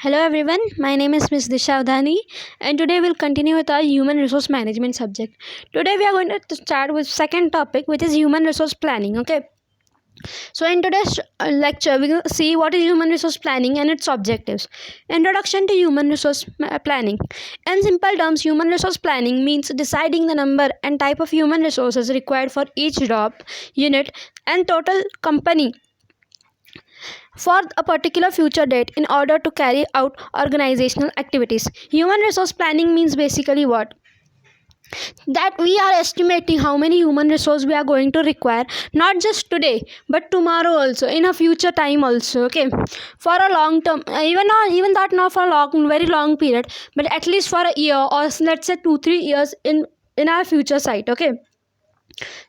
Hello everyone, my name is Ms. Disha Avdhani and today we'll continue with our human resource management subject. Today we are going to start with second topic which is human resource planning. Okay. So in today's lecture we will see what is human resource planning and its objectives. Introduction to human resource planning. In simple terms, human resource planning means deciding the number and type of human resources required for each job, unit and total company for a particular future date in order to carry out organizational activities. Human resource planning means basically what? That we are estimating how many human resource we are going to require, not just today but tomorrow also, in a future time also. Okay, for a long term, even not for a very long period, but at least for a year, or let's say 2-3 years in our future site. Okay,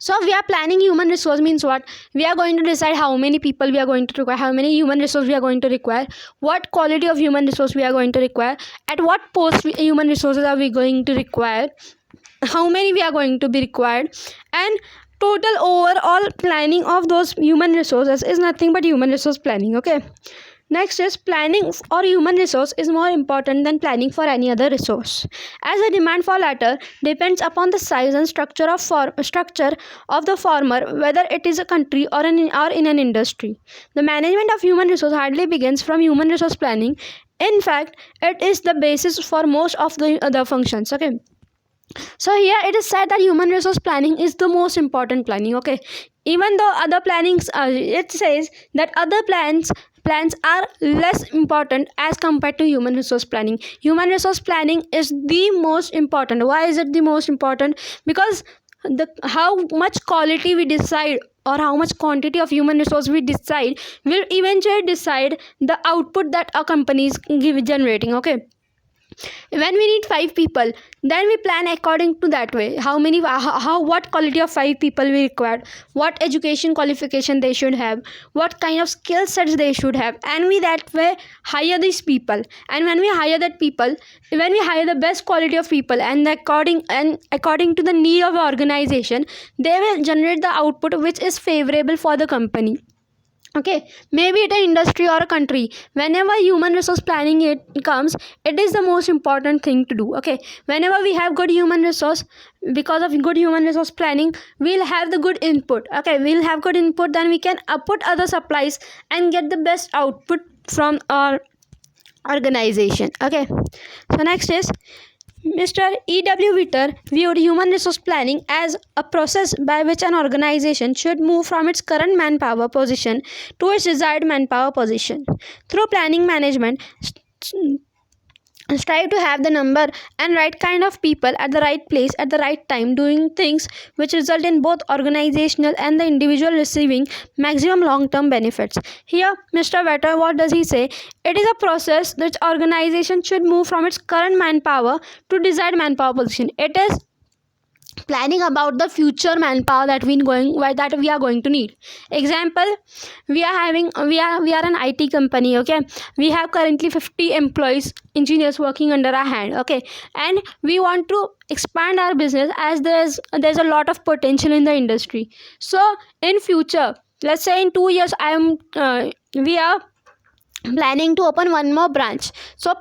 so we are planning human resource means what? We are going to decide how many people we are going to require, how many human resource we are going to require, what quality of human resource we are going to require, at what post human resources are we going to require, how many we are going to be required, and total overall planning of those human resources is nothing but human resource planning. Okay, next is planning or human resource is more important than planning for any other resource, as the demand for latter depends upon the size and structure of the former, whether it is a country or in an industry. The management of human resource hardly begins from human resource planning. In fact, it is the basis for most of the other functions. Okay, so here it is said that human resource planning is the most important planning. Okay, even though other plannings, it says that other plans are less important as compared to human resource planning. Human resource planning is the most important. Why is it the most important? Because the how much quality we decide or how much quantity of human resource we decide will eventually decide the output that a company is generating. Okay, when we need 5 people, then we plan according to that way, how what quality of 5 people we require, what education qualification they should have, what kind of skill sets they should have, and we that way hire these people. And when we hire that people, when we hire the best quality of people, and according to the need of the organization, they will generate the output which is favorable for the company. Okay, maybe it an industry or a country, whenever human resource planning it comes, it is the most important thing to do. Okay, whenever we have good human resource, because of good human resource planning, we'll have the good input. Okay, we'll have good input, then we can put other supplies and get the best output from our organization. Okay, so next is Mr. E.W. Witter viewed human resource planning as a process by which an organization should move from its current manpower position to its desired manpower position. Through planning management, strive to have the number and right kind of people at the right place at the right time, doing things which result in both organizational and the individual receiving maximum long-term benefits. Here Mr. Vetter, what does he say? It is a process which organization should move from its current manpower to desired manpower position. It is planning about the future manpower that we are going to need. Example, we are an IT company. Okay, we have currently 50 employees, engineers working under our hand. Okay, and we want to expand our business, as there's a lot of potential in the industry. So in future, let's say in 2 years, we are planning to open one more branch. So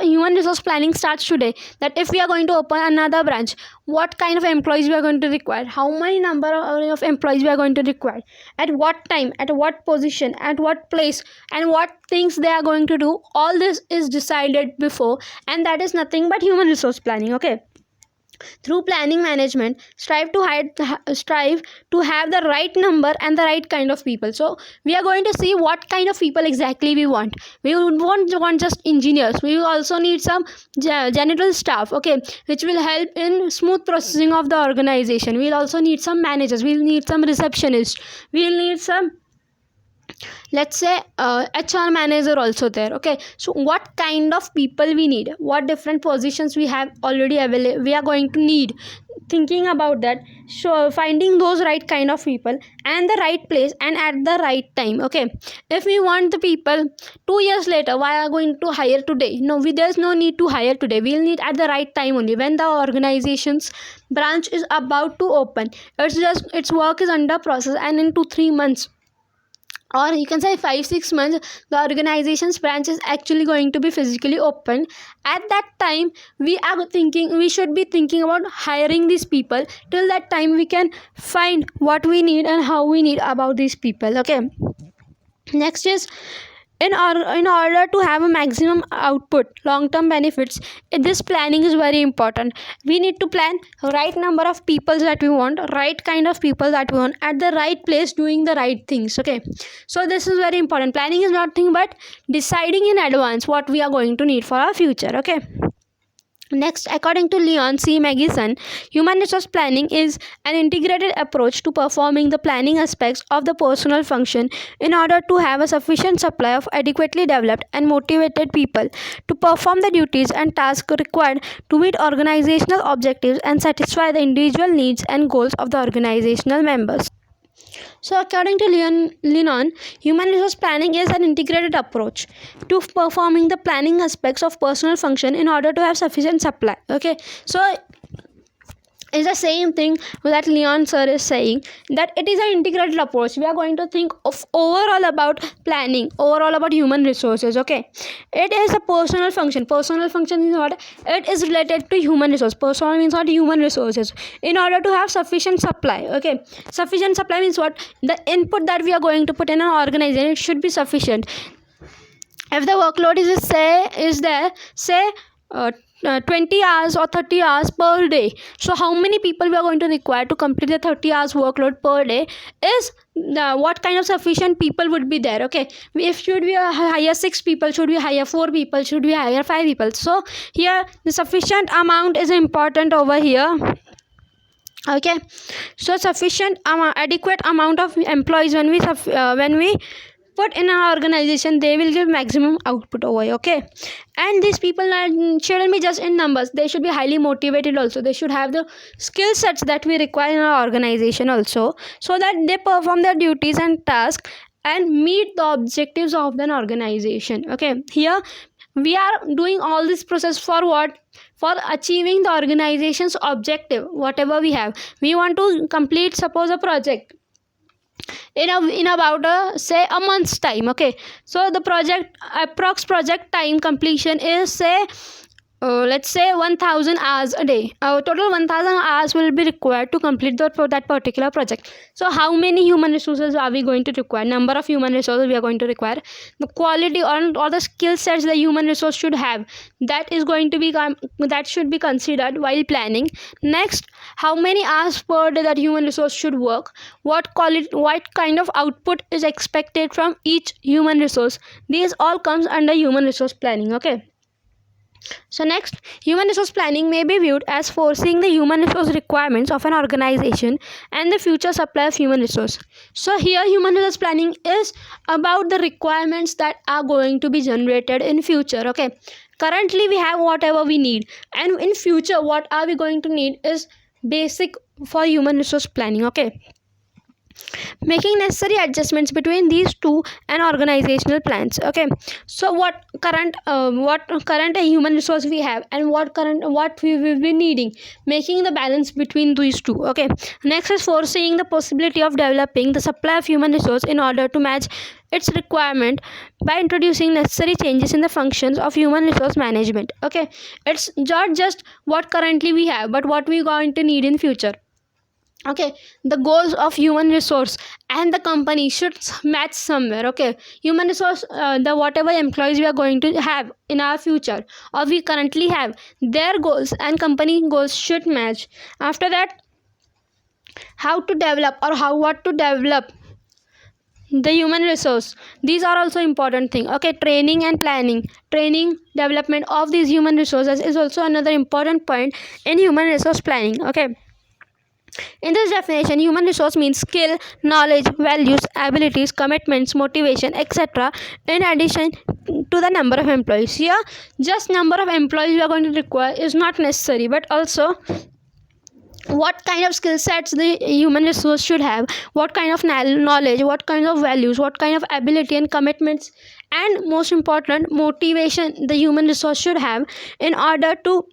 human resource planning starts today, that if we are going to open another branch, what kind of employees we are going to require, how many number of employees we are going to require, at what time, at what position, at what place, and what things they are going to do. All this is decided before, and that is nothing but human resource planning. Okay, through planning management, strive to have the right number and the right kind of people. So we are going to see what kind of people exactly we want. We won't want just engineers, we will also need some general staff. Okay, which will help in smooth processing of the organization. We'll also need some managers, we'll need some receptionists, we'll need some, let's say, HR manager also there. Okay, so what kind of people we need, what different positions we have already available, we are going to need, thinking about that. So finding those right kind of people and the right place and at the right time. Okay, if we want the people 2 years later, why are going to hire today? No, there's no need to hire today, we'll need at the right time only, when the organization's branch is about to open. Its work is under process, and in 2-3 months or you can say 5-6 months, the organization's branch is actually going to be physically open. At that time we should be thinking about hiring these people. Till that time we can find what we need and how we need about these people. Okay, next is, in order to have a maximum output, long term benefits, this planning is very important. We need to plan right number of people that we want, right kind of people that we want, at the right place, doing the right things. Okay, so this is very important. Planning is nothing but deciding in advance what we are going to need for our future. Okay, next, according to Leon C. Magison, human resource planning is an integrated approach to performing the planning aspects of the personal function in order to have a sufficient supply of adequately developed and motivated people to perform the duties and tasks required to meet organizational objectives and satisfy the individual needs and goals of the organizational members. So, according to Lenon, human resource planning is an integrated approach to performing the planning aspects of personal function in order to have sufficient supply. Okay, so it's the same thing that Leon sir is saying, that it is an integrated approach. We are going to think of overall about planning, overall about human resources. Okay, it is a personal function. Personal function is what? It is related to human resource. Personal means what? Human resources. In order to have sufficient supply. Okay, sufficient supply means what? The input that we are going to put in an organization, it should be sufficient. If the workload say 20 hours or 30 hours per day, so how many people we are going to require to complete the 30 hours workload per day is what kind of sufficient people would be there. Okay, if should we hire 6 people, should we hire 4 people, should we hire 5 people? So here the sufficient amount is important over here. Okay, so sufficient adequate amount of employees, when we put in our organization, they will give maximum output over here. Okay, and these people shouldn't be just in numbers, they should be highly motivated also. They should have the skill sets that we require in our organization also, so that they perform their duties and tasks and meet the objectives of an organization. Okay, here we are doing all this process for what? For achieving the organization's objective. Whatever we want to complete, suppose a project in about say a month's time. Okay, so the approx project time completion is say let's say 1000 hours a day. Total 1000 hours will be required to complete that particular project. So how many human resources are we going to require? Number of human resources we are going to require, the quality or the skill sets the human resource should have, that should be considered while planning. Next, how many hours per day that human resource should work, what kind of output is expected from each human resource. These all comes under human resource planning. Okay, so next, human resource planning may be viewed as foreseeing the human resource requirements of an organization and the future supply of human resource. So here human resource planning is about the requirements that are going to be generated in future. Okay, currently we have whatever we need, and in future what are we going to need is basic for human resource planning. Okay, making necessary adjustments between these two and organizational plans. Okay, so what current human resource we have and what we will be needing, making the balance between these two. Okay, next is foreseeing the possibility of developing the supply of human resource in order to match its requirement by introducing necessary changes in the functions of human resource management. Okay, it's not just what currently we have, but what we are going to need in future. Okay, the goals of human resource and the company should match somewhere. Okay, human resource, the whatever employees we are going to have in our future or we currently have, their goals and company goals should match. After that, how to develop or what to develop the human resource, these are also important thing. Okay, training and planning, training development of these human resources is also another important point in human resource planning. Okay, in this definition, human resource means skill, knowledge, values, abilities, commitments, motivation, etc. in addition to the number of employees. Here, just number of employees we are going to require is not necessary, but also what kind of skill sets the human resource should have, what kind of knowledge, what kind of values, what kind of ability and commitments, and most important, motivation the human resource should have in order to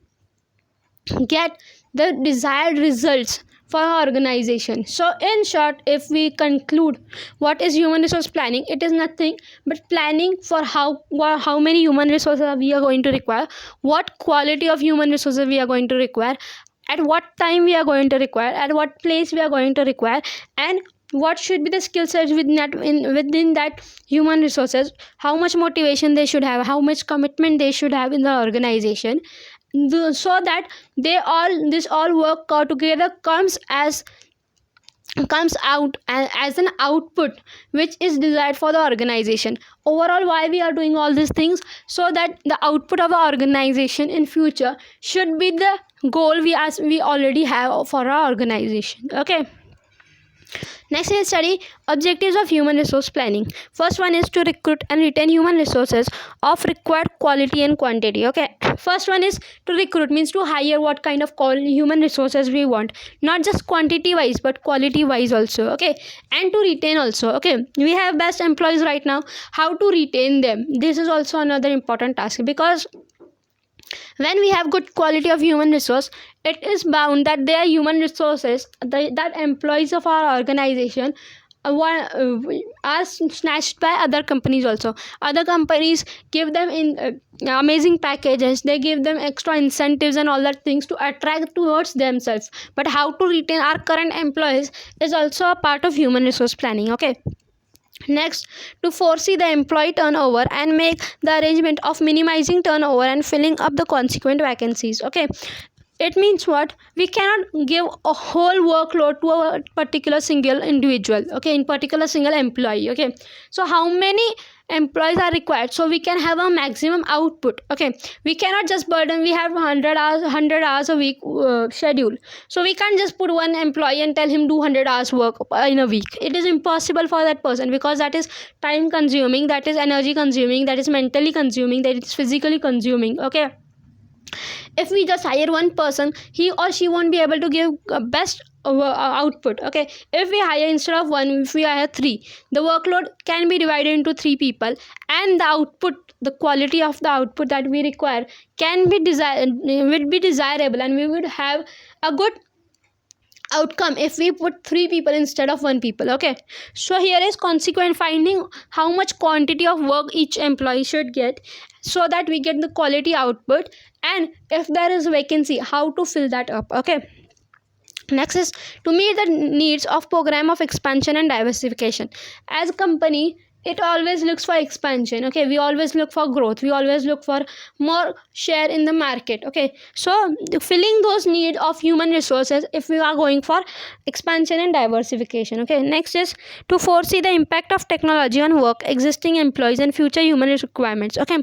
get the desired results for our organization. So in short, if we conclude what is human resource planning, it is nothing but planning for how many human resources we are going to require, what quality of human resources we are going to require, at what time we are going to require, at what place we are going to require, and what should be the skill sets within that human resources, how much motivation they should have, how much commitment they should have in the organization, so that this all work together comes out as an output which is desired for the organization. Overall, why we are doing all these things? So that the output of our organization in future should be the goal we already have for our organization. Okay. Next is study objectives of human resource planning. First one is to recruit and retain human resources of required quality and quantity. Okay. First one is to recruit, means to hire what kind of human resources we want, not just quantity wise but quality wise also. Okay. And to retain also. Okay. We have best employees right now. How to retain them? This is also another important task, because when we have good quality of human resource, it is bound that they are human resources that employees of our organization are snatched by other companies also. Other companies give them in amazing packages, they give them extra incentives and all that things to attract towards themselves. But how to retain our current employees is also a part of human resource planning. Okay. Next, to foresee the employee turnover and make the arrangement of minimizing turnover and filling up the consequent vacancies. Okay. It means what? We cannot give a whole workload to a particular single individual. Okay, in particular single employee. Okay, so how many employees are required so we can have a maximum output? Okay, we cannot just burden. We have 100 hours a week schedule, so we can't just put one employee and tell him do 100 hours work in a week. It is impossible for that person, because that is time consuming, that is energy consuming, that is mentally consuming, that is physically consuming. Okay. If we just hire one person, he or she won't be able to give best output. Okay. If we hire instead of one, if we hire three, the workload can be divided into three people, and the output, the quality of the output that we require would be desirable, and we would have a good outcome if we put three people instead of one people. Okay. So here is consequent finding how much quantity of work each employee should get, so that we get the quality output, and if there is vacancy, how to fill that up. Okay. Next is to meet the needs of program of expansion and diversification. As a company, it always looks for expansion. Okay, we always look for growth, we always look for more share in the market. Okay, so filling those needs of human resources if we are going for expansion and diversification. Okay, next is to foresee the impact of technology on work, existing employees and future human requirements. Okay,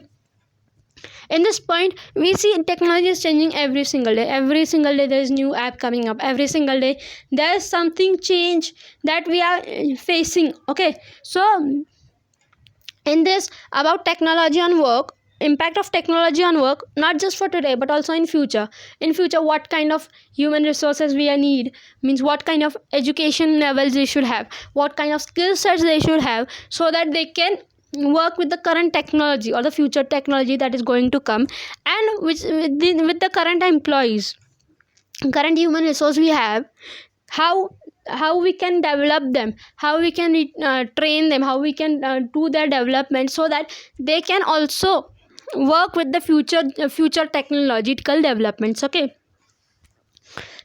in this point we see technology is changing every single day. Every single day there is new app coming up. Every single day there is something change that we are facing. Okay, so in this about technology on work, impact of technology on work, not just for today but also in future. In future, what kind of human resources we need, means what kind of education levels they should have, what kind of skill sets they should have, so that they can work with the current technology or the future technology that is going to come, and with the current employees, current human resource we have, how we can develop them, how we can train them, how we can do their development, so that they can also work with the future technological developments. Okay.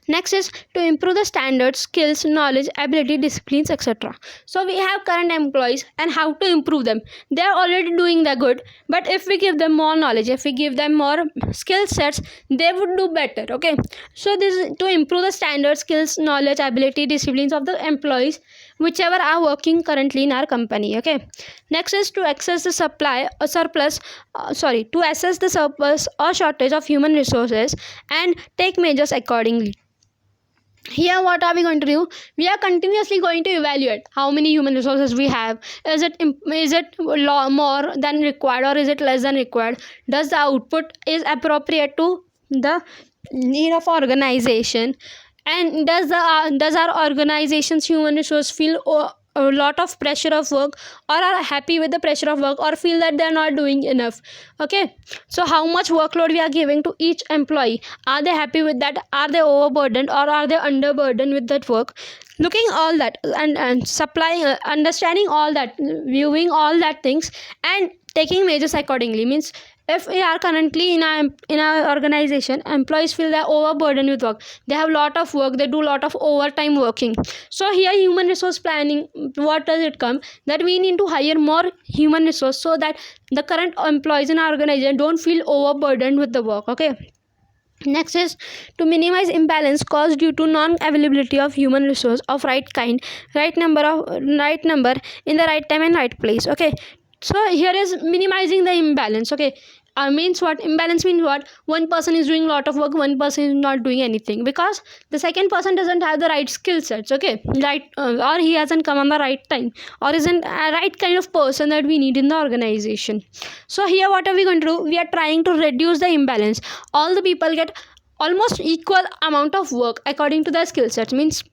Next is to improve the standards, skills, knowledge, ability, disciplines, etc. So we have current employees and how to improve them. They are already doing the good, but if we give them more knowledge, if we give them more skill sets, they would do better. Okay. So this is to improve the standards, skills, knowledge, ability, disciplines of the employees whichever are working currently in our company. Okay. Next is to access the to assess the surplus or shortage of human resources and take measures accordingly. Here what are we going to do? We are continuously going to evaluate how many human resources we have. Is it more than required, or is it less than required? Does the output is appropriate to the need of organization, and does our organization's human resource feel a lot of pressure of work, or are happy with the pressure of work, or feel that they are not doing enough. Okay, so how much workload we are giving to each employee? Are they happy with that? Are they overburdened, or are they underburdened with that work? Looking all that, and supplying, understanding all that, viewing all that things, and taking measures accordingly. Means, if we are currently in our organization, employees feel they're overburdened with work, they have lot of work, they do lot of overtime working. So here, human resource planning, what does it come? That we need to hire more human resource, so that the current employees in our organization don't feel overburdened with the work. Okay, next is to minimize imbalance caused due to non-availability of human resource of right kind, right number in the right time and right place. Okay, so here is minimizing the imbalance. Okay, means what? Imbalance means what? One person is doing a lot of work, one person is not doing anything, because the second person doesn't have the right skill sets. Okay, right, or he hasn't come on the right time, or isn't a right kind of person that we need in the organization. So here, what are we going to do? We are trying to reduce the imbalance. All the people get almost equal amount of work according to their skill sets. Means,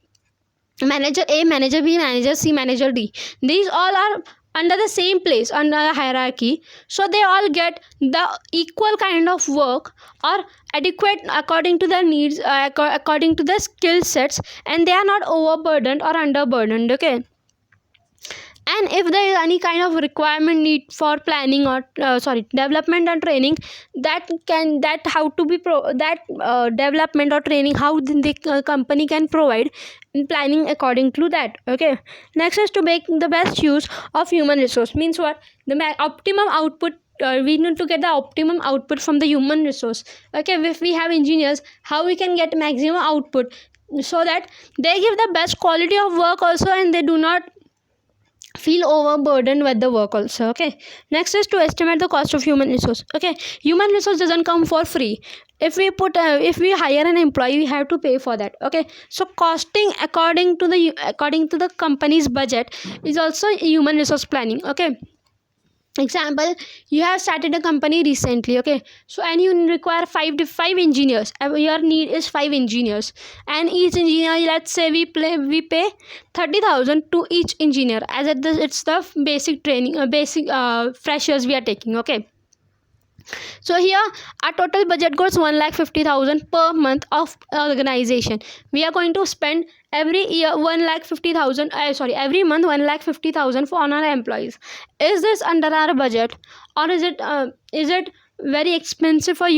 manager A, manager B, manager C, manager D, these all are under the same place, under a hierarchy, so they all get the equal kind of work, or adequate according to their needs, according to their skill sets, and they are not overburdened or underburdened. Okay, and if there is any kind of requirement need for planning, or development and training, that how to be development or training, how the company can provide in planning according to that. Okay, next is to make the best use of human resource. Means what? The optimum output, we need to get the optimum output from the human resource. Okay, if we have engineers, how we can get maximum output, so that they give the best quality of work also, and they do not feel overburdened with the work also. Okay, next is to estimate the cost of human resource. Okay, human resource doesn't come for free. If we hire an employee, we have to pay for that. Okay, so costing according to the company's budget is also human resource planning. Okay, example, you have started a company recently. Okay, so and you require five engineers. Your need is 5 engineers, and each engineer, let's say we pay 30,000 to each engineer, as it's the basic training, basic freshers we are taking. Okay, so here our total budget goes 1,50,000 per month of organization. We are going to spend every year 1,50,000. Every month 1,50,000 for on our employees. Is this under our budget, or is it very expensive for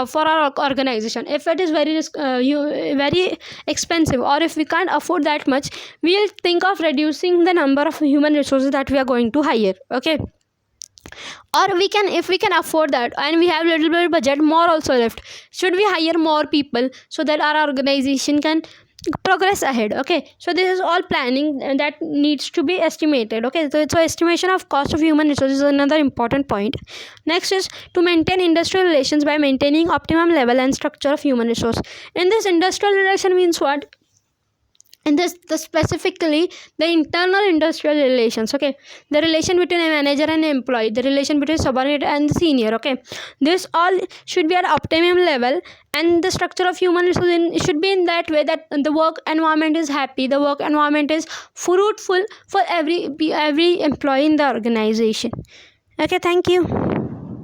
for our organization? If it is very expensive, or if we can't afford that much, we'll think of reducing the number of human resources that we are going to hire. Okay, or we can, if we can afford that and we have little bit budget more also left, should we hire more people so that our organization can progress ahead? Okay, so this is all planning that needs to be estimated. Okay, so estimation of cost of human resources is another important point. Next is to maintain industrial relations by maintaining optimum level and structure of human resource. In this, industrial relation means what? And the specifically the internal industrial relations. Okay, the relation between a manager and an employee, the relation between subordinate and the senior. Okay, this all should be at optimum level, and the structure of human resources should be in that way that the work environment is happy, the work environment is fruitful for every employee in the organization. Okay, thank you.